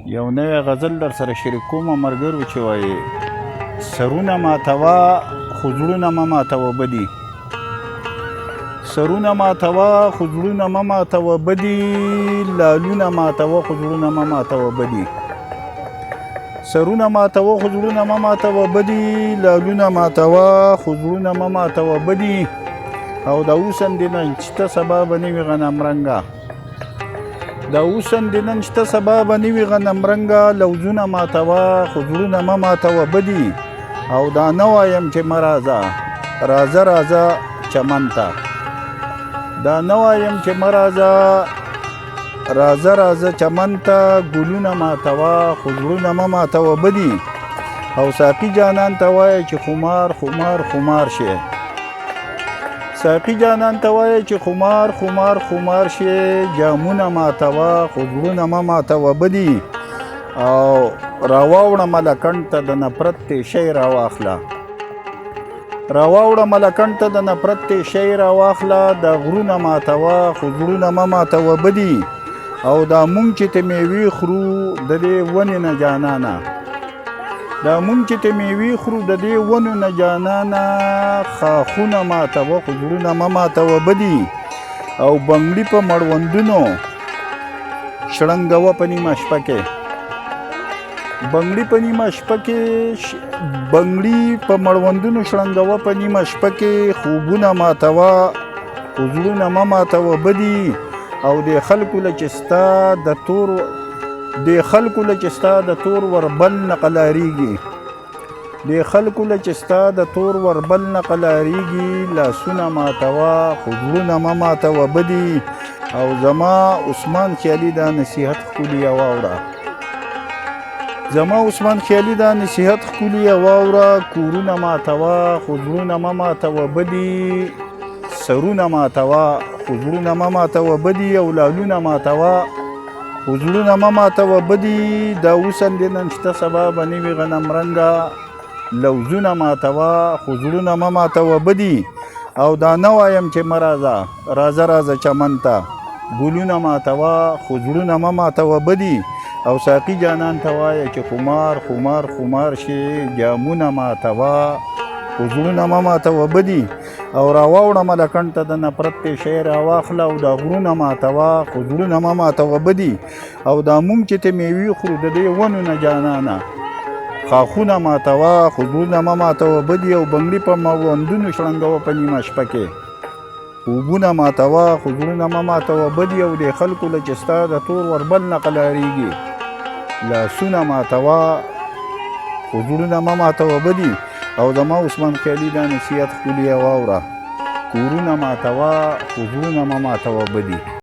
یو نوی غزل در سره شریکومه ملګرو چې وایي سرونه ماتوه خو زړونه مه ماتوه بدي سرونه ماتوه خو زړونه مه ماتوه بدي لالونه ماتوه خو زړونه مه ماتوه بدي سرونه ماتوه خو زړونه مه ماتوه بدي لالونه ماتوه خو زړونه مه ماتوه بدي او دا اوسن دې نن شته سبا به نه وي غنمرنګه دا اوسن دې نن شته سبا به نه وي غنمرنګه لوزونه ماتوه خو زړونه مه ماتوه بدي او دا نه وایم چې مه راځه راځه راځه چمن ته دا نه وایم چې مه راځه راځه راځه چمن ته ګلونه ماتوه خو زړونه مه ماتوه بدي او ساقي جانان ته وایه چې خمار خمار خمار شي ساقي جانان ته وایه چې خمار خمار خمار شي جامونه ماتوه خو زړونه مه ماتوه بدي او راواوړه ملکنډ ته د نفرت تی شی راواخله راواوړه ملکنډ ته د نفرت تی شی راواخله دا غرونه ماتوه خو زړونه مه ماتوه بدي او دا مونږ چې ته میوې خورو د دې ونې نه جانانه دا مونږ چې ته میوې خورو د دې ونو نه جانانه خاښونه ماتوه خو زړونه مه ماتوه بدي او بنګړي په مړوندونو شړنګوه په نیمه شپه کې بنګړي په نیمه شپه کې بنګړي په مړوندونو شړنګوه په نیمه شپه کې خوبونه ماتوه خو زړونه مه ماتوه بدي او د خلکو له چې ستا د تور د خلکو له چې ستا د تور وربل نه قلاریږي د خلکو له چې ستا د تور وربل نه قلاریږي لاسونه ماتوه خو زړونه مه ماتوه بدي او زما عثمان خیالي دا نصیحت ښکلي واوره زما عثمان خیالي دا نصیحت ښکلي واوره کورونه ماتوه خو زړونه مه ماتوه بدي سرونه ماتوه خو زړونه مه ماتوه بدي او لالونه ماتوه خو زړونه مه ماتوه بدي دا اوسن دې نن شته سبا به نه وي غنمرنګه لوزونه ماتوه خو زړونه مه ماتوه بدي او دا نه وایم چې مه راځه راځه راځه چمن ته ګلونه ماتوه خو زړونه مه ماتوه بدي او ساقي جانان ته وایه چې خمار خمار خمار شي جامونه ماتوه خو زړونه مه ماتوه بدي او راواوړه ملکنډ ته د نفرت تی شی راواخله او دا غرونه ماتوه خو زړونه مه ماتوه بدي او دا مونږ چې ته میوې خورو د دې ونو نه جانانه خاښونه ماتوه خو زړونه مه ماتوه بدي او بنګړي په مړوندونو شړنګوه په نیمه شپه کې خوبونه ماتوه خو زړونه مه ماتوه بدي او د خلکو له چې ستا د تور وربل نه قلاریږي لاسونه ماتوه خو زړونه مه ماتوه بدي او زما عثمان خیالي دا نصیحت ښکلي واوره کورونه ماتوه خو زړونه مه ماتوه بدي